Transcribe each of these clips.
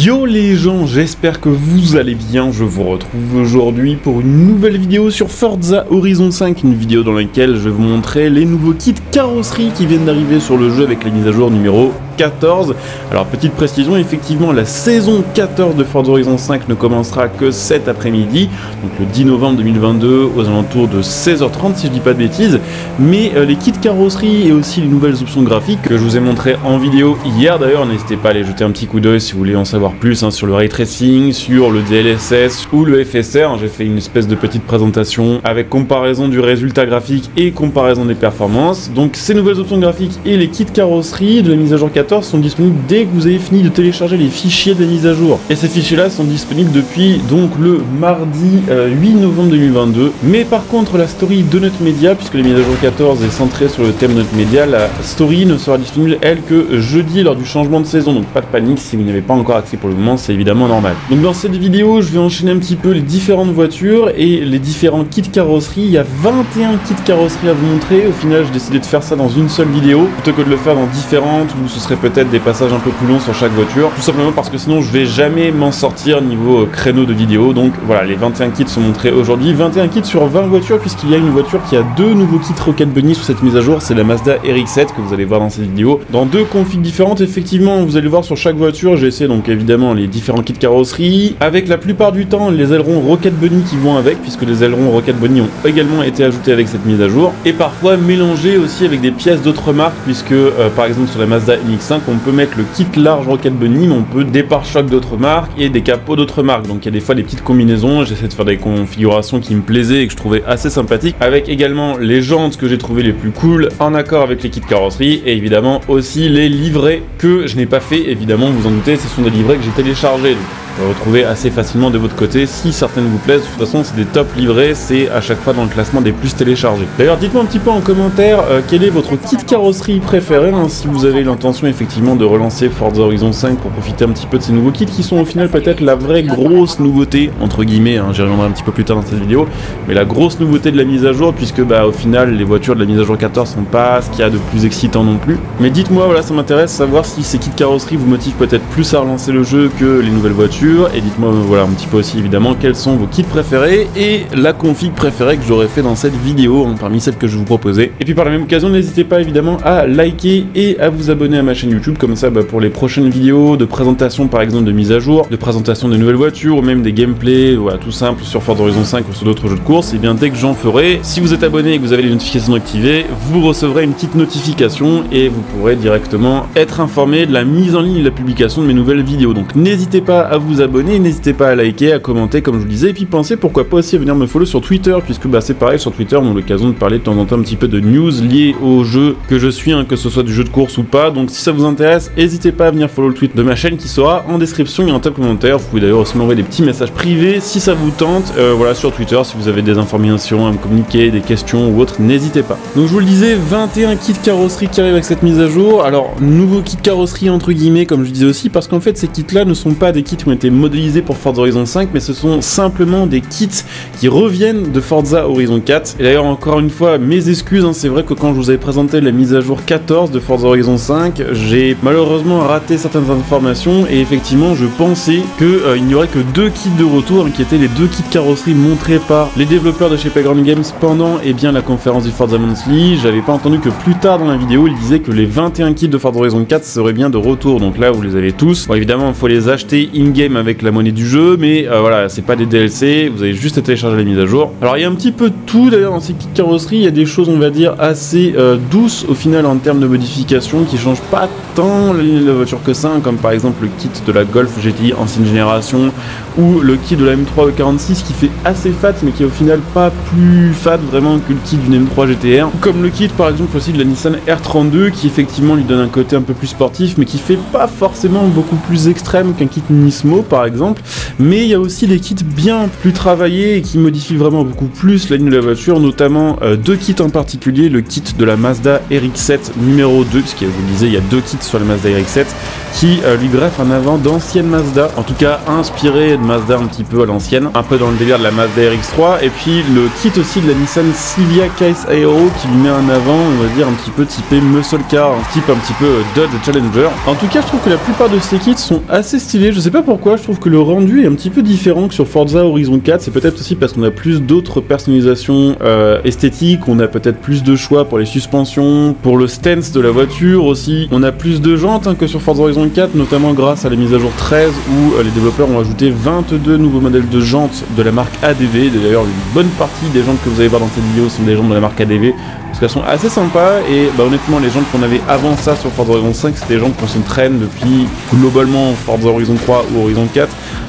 Yo les gens, j'espère que vous allez bien, je vous retrouve aujourd'hui pour une nouvelle vidéo sur Forza Horizon 5, une vidéo dans laquelle je vais vous montrer les nouveaux kits carrosserie qui viennent d'arriver sur le jeu avec la mise à jour numéro 14. Alors petite précision, effectivement la saison 14 de Forza Horizon 5 ne commencera que cet après-midi, donc le 10 novembre 2022 aux alentours de 16h30 si je dis pas de bêtises, mais les kits carrosserie et aussi les nouvelles options graphiques que je vous ai montré en vidéo hier d'ailleurs, n'hésitez pas à aller jeter un petit coup d'œil si vous voulez en savoir plus sur le ray tracing, sur le DLSS ou le FSR. J'ai fait une espèce de petite présentation avec comparaison du résultat graphique et comparaison des performances. Donc ces nouvelles options graphiques et les kits carrosserie de la mise à jour 14 sont disponibles dès que vous avez fini de télécharger les fichiers de mise à jour. Et ces fichiers là sont disponibles depuis donc le mardi 8 novembre 2022. Mais par contre la story de notre média, puisque la mise à jour 14 est centrée sur le thème de notre média, la story ne sera disponible elle que jeudi lors du changement de saison. Donc pas de panique si vous n'avez pas encore accès pour le moment, c'est évidemment normal. Donc dans cette vidéo je vais enchaîner un petit peu les différentes voitures et les différents kits carrosserie. Il y a 21 kits carrosserie à vous montrer. Au final j'ai décidé de faire ça dans une seule vidéo plutôt que de le faire dans différentes où ce serait peut-être des passages un peu plus longs sur chaque voiture, tout simplement parce que sinon je vais jamais m'en sortir niveau créneau de vidéo. Donc voilà, les 21 kits sont montrés aujourd'hui, 21 kits sur 20 voitures, puisqu'il y a une voiture qui a deux nouveaux kits Rocket Bunny sous cette mise à jour, c'est la Mazda RX-7 que vous allez voir dans cette vidéo, dans deux configs différentes. Effectivement vous allez voir sur chaque voiture, j'ai essayé donc évidemment les différents kits carrosserie, avec la plupart du temps les ailerons Rocket Bunny qui vont avec, puisque les ailerons Rocket Bunny ont également été ajoutés avec cette mise à jour, et parfois mélangés aussi avec des pièces d'autres marques, puisque par exemple sur la Mazda MX-5 on peut mettre le kit large Rocket Bunny, mais on peut des pare-chocs d'autres marques et des capots d'autres marques. Donc il y a des fois des petites combinaisons. J'essaie de faire des configurations qui me plaisaient et que je trouvais assez sympathiques, avec également les jantes que j'ai trouvé les plus cool en accord avec les kits carrosserie, et évidemment aussi les livrets que je n'ai pas fait. Évidemment, vous en doutez, ce sont des livrets que j'ai téléchargés. Donc retrouver assez facilement de votre côté si certaines vous plaisent. De toute façon c'est des top livrets, c'est à chaque fois dans le classement des plus téléchargés. D'ailleurs dites-moi un petit peu en commentaire quel est votre kit carrosserie préféré, si vous avez l'intention effectivement de relancer Forza Horizon 5 pour profiter un petit peu de ces nouveaux kits qui sont au final peut-être la vraie grosse nouveauté entre guillemets, j'y reviendrai un petit peu plus tard dans cette vidéo, mais la grosse nouveauté de la mise à jour, puisque au final les voitures de la mise à jour 14 sont pas ce qu'il y a de plus excitant non plus. Mais dites-moi, voilà, ça m'intéresse savoir si ces kits carrosserie vous motivent peut-être plus à relancer le jeu que les nouvelles voitures. Et dites-moi voilà un petit peu aussi évidemment quels sont vos kits préférés et la config préférée que j'aurais fait dans cette vidéo parmi celles que je vous proposais. Et puis par la même occasion n'hésitez pas évidemment à liker et à vous abonner à ma chaîne YouTube, comme ça pour les prochaines vidéos de présentation par exemple de mise à jour, de présentation de nouvelles voitures ou même des gameplays, voilà, tout simple sur Forza Horizon 5 ou sur d'autres jeux de course, et bien dès que j'en ferai, si vous êtes abonné et que vous avez les notifications activées, vous recevrez une petite notification et vous pourrez directement être informé de la mise en ligne et de la publication de mes nouvelles vidéos. Donc n'hésitez pas à vous abonner, n'hésitez pas à liker, à commenter comme je vous disais, et puis pensez pourquoi pas aussi à venir me follow sur Twitter, puisque c'est pareil, sur Twitter on a l'occasion de parler de temps en temps un petit peu de news liées au jeu que je suis, que ce soit du jeu de course ou pas. Donc si ça vous intéresse, n'hésitez pas à venir follow le tweet de ma chaîne qui sera en description et en top commentaire. Vous pouvez d'ailleurs aussi m'envoyer des petits messages privés si ça vous tente, voilà, sur Twitter, si vous avez des informations à me communiquer, des questions ou autres, n'hésitez pas. Donc je vous le disais, 21 kits carrosserie qui arrivent avec cette mise à jour. Alors nouveau kit carrosserie entre guillemets comme je disais aussi, parce qu'en fait ces kits là ne sont pas des kits qui ont été modélisés pour Forza Horizon 5, mais ce sont simplement des kits qui reviennent de Forza Horizon 4. Et d'ailleurs encore une fois mes excuses, c'est vrai que quand je vous avais présenté la mise à jour 14 de Forza Horizon 5, j'ai malheureusement raté certaines informations, et effectivement je pensais qu'il n'y aurait que deux kits de retour, qui étaient les deux kits carrosserie montrés par les développeurs de chez Playground Games pendant la conférence du Forza Monthly. J'avais pas entendu que plus tard dans la vidéo ils disaient que les 21 kits de Forza Horizon 4 seraient bien de retour. Donc là vous les avez tous. Bon, évidemment il faut les acheter in-game avec la monnaie du jeu, mais voilà, c'est pas des DLC, vous avez juste à télécharger la mise à jour. Alors il y a un petit peu de tout d'ailleurs dans ces kits carrosserie, il y a des choses on va dire assez douces au final en termes de modification qui changent pas tant la voiture que ça, comme par exemple le kit de la Golf GTI ancienne génération ou le kit de la M3 E46 qui fait assez fat mais qui est au final pas plus fat vraiment que le kit d'une M3 GTR, comme le kit par exemple aussi de la Nissan R32 qui effectivement lui donne un côté un peu plus sportif mais qui fait pas forcément beaucoup plus extrême qu'un kit Nismo. nouveau par exemple, mais il y a aussi des kits bien plus travaillés et qui modifient vraiment beaucoup plus la ligne de la voiture, notamment deux kits en particulier, le kit de la Mazda RX-7 numéro 2, puisque je vous le disais, il y a deux kits sur la Mazda RX-7 qui lui greffe un avant d'ancienne Mazda, en tout cas inspiré de Mazda un petit peu à l'ancienne, un peu dans le délire de la Mazda RX-3, et puis le kit aussi de la Nissan Silvia Case Aero qui lui met un avant, on va dire un petit peu typé muscle car, un type un petit peu Dodge Challenger. En tout cas, je trouve que la plupart de ces kits sont assez stylés, je sais pas pourquoi, je trouve que le rendu est un petit peu différent que sur Forza Horizon 4, c'est peut-être aussi parce qu'on a plus d'autres personnalisations esthétiques, on a peut-être plus de choix pour les suspensions, pour le stance de la voiture aussi, on a plus de jantes que sur Forza Horizon 4, notamment grâce à la mise à jour 13 où les développeurs ont ajouté 22 nouveaux modèles de jantes de la marque ADV. D'ailleurs, une bonne partie des jantes que vous allez voir dans cette vidéo sont des jantes de la marque ADV parce qu'elles sont assez sympas et honnêtement les jantes qu'on avait avant ça sur Forza Horizon 5 c'était des jantes qu'on se traîne depuis globalement Forza Horizon 3 ou Horizon 4.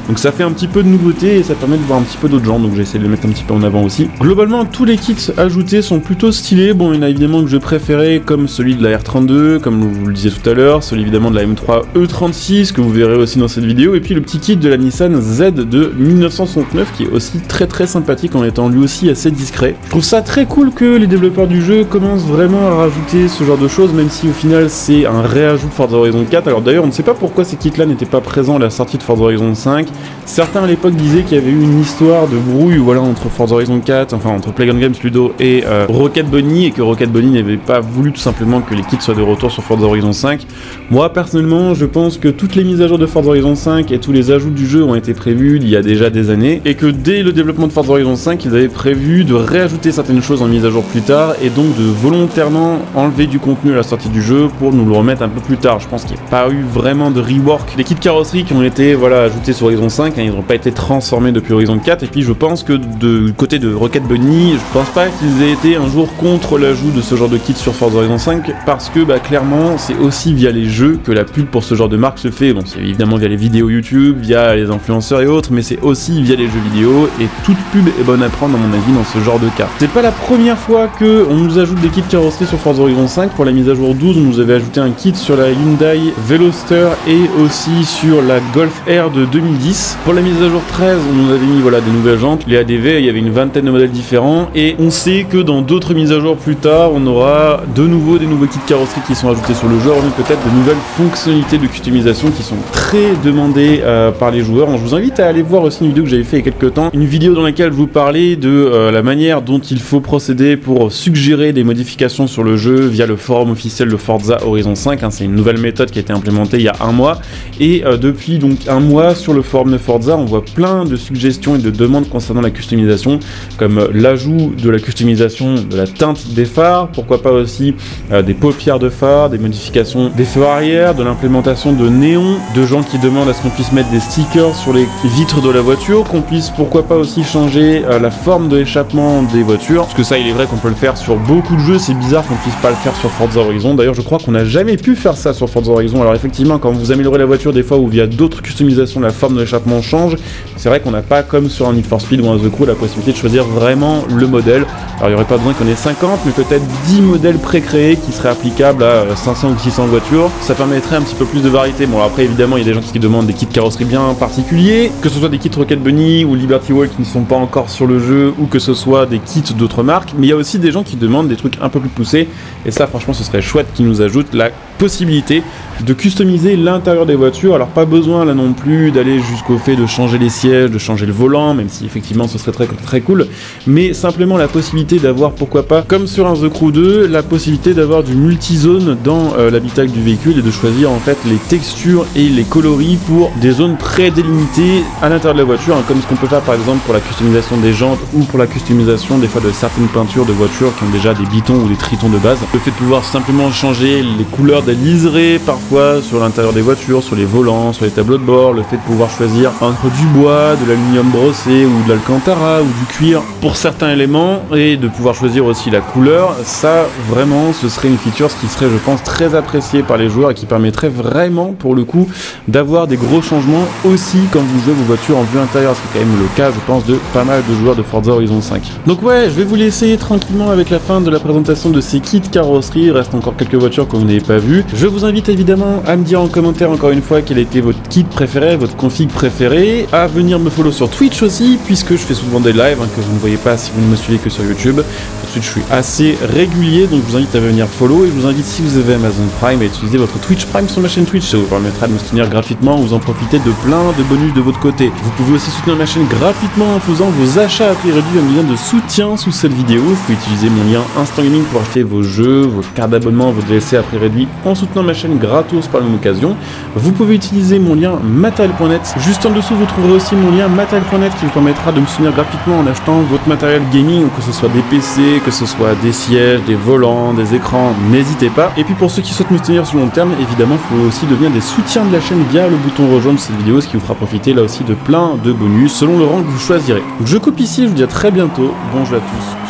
Donc ça fait un petit peu de nouveauté et ça permet de voir un petit peu d'autres gens, donc j'ai essayé de les mettre un petit peu en avant aussi. Globalement, tous les kits ajoutés sont plutôt stylés. Bon, il y en a évidemment que je préférais, comme celui de la R32, comme je vous le disais tout à l'heure, celui évidemment de la M3 E36, que vous verrez aussi dans cette vidéo, et puis le petit kit de la Nissan Z de 1969, qui est aussi très sympathique en étant lui aussi assez discret. Je trouve ça très cool que les développeurs du jeu commencent vraiment à rajouter ce genre de choses, même si au final c'est un réajout de Forza Horizon 4. Alors d'ailleurs, on ne sait pas pourquoi ces kits-là n'étaient pas présents à la sortie de Forza Horizon 5. Certains à l'époque disaient qu'il y avait eu une histoire de brouille voilà, entre Forza Horizon 4, enfin entre Playground Games plutôt, et Rocket Bunny, et que Rocket Bunny n'avait pas voulu tout simplement que les kits soient de retour sur Forza Horizon 5. Moi personnellement, je pense que toutes les mises à jour de Forza Horizon 5 et tous les ajouts du jeu ont été prévus il y a déjà des années, et que dès le développement de Forza Horizon 5, ils avaient prévu de réajouter certaines choses en mise à jour plus tard, et donc de volontairement enlever du contenu à la sortie du jeu pour nous le remettre un peu plus tard. Je pense qu'il n'y a pas eu vraiment de rework. Les kits carrosserie qui ont été voilà, ajoutés sur Horizon 5, ils n'ont pas été transformés depuis Horizon 4, et puis je pense que du côté de Rocket Bunny, je pense pas qu'ils aient été un jour contre l'ajout de ce genre de kit sur Forza Horizon 5, parce que clairement c'est aussi via les jeux que la pub pour ce genre de marque se fait. Bon, c'est évidemment via les vidéos YouTube, via les influenceurs et autres, mais c'est aussi via les jeux vidéo, et toute pub est bonne à prendre à mon avis dans ce genre de cas. C'est pas la première fois que on nous ajoute des kits carrosserie sur Forza Horizon 5. Pour la mise à jour 12, on nous avait ajouté un kit sur la Hyundai Veloster et aussi sur la Golf R de 2010. Pour la mise à jour 13, on nous avait mis voilà, des nouvelles jantes, les ADV, il y avait une vingtaine de modèles différents, et on sait que dans d'autres mises à jour plus tard, on aura de nouveau des nouveaux kits carrosserie qui sont ajoutés sur le jeu, mais peut-être de nouvelles fonctionnalités de customisation qui sont très demandées par les joueurs. Je vous invite à aller voir aussi une vidéo que j'avais fait il y a quelques temps, une vidéo dans laquelle je vous parlais de la manière dont il faut procéder pour suggérer des modifications sur le jeu via le forum officiel de Forza Horizon 5. C'est une nouvelle méthode qui a été implémentée il y a un mois, et depuis donc un mois sur le forum de Forza, on voit plein de suggestions et de demandes concernant la customisation, comme l'ajout de la customisation de la teinte des phares, pourquoi pas aussi des paupières de phare, des modifications des feux arrière, de l'implémentation de néons, de gens qui demandent à ce qu'on puisse mettre des stickers sur les vitres de la voiture, qu'on puisse pourquoi pas aussi changer la forme de l'échappement des voitures, parce que ça il est vrai qu'on peut le faire sur beaucoup de jeux, c'est bizarre qu'on puisse pas le faire sur Forza Horizon. D'ailleurs je crois qu'on n'a jamais pu faire ça sur Forza Horizon. Alors effectivement quand vous améliorez la voiture des fois ou via d'autres customisations la forme de l'échappement change, c'est vrai qu'on n'a pas comme sur un Need for Speed ou un The Crew la possibilité de choisir vraiment le modèle. Alors il n'y aurait pas besoin qu'on ait 50 mais peut-être 10 modèles pré-créés qui seraient applicables à 500 ou 600 voitures, ça permettrait un petit peu plus de variété. Bon après évidemment il y a des gens qui demandent des kits carrosserie bien particuliers, que ce soit des kits Rocket Bunny ou Liberty Walk qui ne sont pas encore sur le jeu, ou que ce soit des kits d'autres marques, mais il y a aussi des gens qui demandent des trucs un peu plus poussés, et ça franchement ce serait chouette qu'ils nous ajoutent la possibilité de customiser l'intérieur des voitures. Alors pas besoin là non plus d'aller jusqu'au fait de changer les sièges, de changer le volant, même si effectivement ce serait très cool, mais simplement la possibilité d'avoir pourquoi pas, comme sur un The Crew 2, la possibilité d'avoir du multizone dans l'habitacle du véhicule et de choisir en fait les textures et les coloris pour des zones très délimitées à l'intérieur de la voiture, comme ce qu'on peut faire par exemple pour la customisation des jantes ou pour la customisation des fois de certaines peintures de voitures qui ont déjà des bitons ou des tritons de base. Le fait de pouvoir simplement changer les couleurs des liserés parfois sur l'intérieur des voitures, sur les volants, sur les tableaux de bord, le fait de pouvoir choisir entre du bois, de l'aluminium brossé ou de l'alcantara ou du cuir pour certains éléments, et de pouvoir choisir aussi la couleur, ça vraiment ce serait une feature qui serait je pense très appréciée par les joueurs et qui permettrait vraiment pour le coup d'avoir des gros changements aussi quand vous jouez vos voitures en vue intérieure, c'est quand même le cas je pense de pas mal de joueurs de Forza Horizon 5. Donc ouais, je vais vous laisser tranquillement avec la fin de la présentation de ces kits carrosserie, il reste encore quelques voitures que vous n'avez pas vues. plu. Je vous invite évidemment à me dire en commentaire encore une fois quel était votre kit préféré, votre config préféré, à venir me follow sur Twitch aussi, puisque je fais souvent des lives que vous ne voyez pas si vous ne me suivez que sur YouTube. Sur Twitch, je suis assez régulier, donc je vous invite à venir follow, et je vous invite, si vous avez Amazon Prime, à utiliser votre Twitch Prime sur ma chaîne Twitch. Ça vous permettra de me soutenir gratuitement, vous en profitez de plein de bonus de votre côté. Vous pouvez aussi soutenir ma chaîne gratuitement en faisant vos achats à prix réduit, un lien de soutien sous cette vidéo. Vous pouvez utiliser mon lien Instant Gaming pour acheter vos jeux, vos cartes d'abonnement, vos DLC à prix réduit en soutenant ma chaîne gratos par la même occasion. Vous pouvez utiliser mon lien matériel.net. Juste en dessous, vous trouverez aussi mon lien matériel.net qui vous permettra de me soutenir gratuitement en achetant votre matériel gaming, que ce soit des PC, que ce soit des sièges, des volants, des écrans, n'hésitez pas. Et puis pour ceux qui souhaitent me soutenir sur le long terme, évidemment, vous pouvez aussi devenir des soutiens de la chaîne via le bouton rejoindre cette vidéo, ce qui vous fera profiter là aussi de plein de bonus selon le rang que vous choisirez. Donc je coupe ici, je vous dis à très bientôt, bon jeu à tous.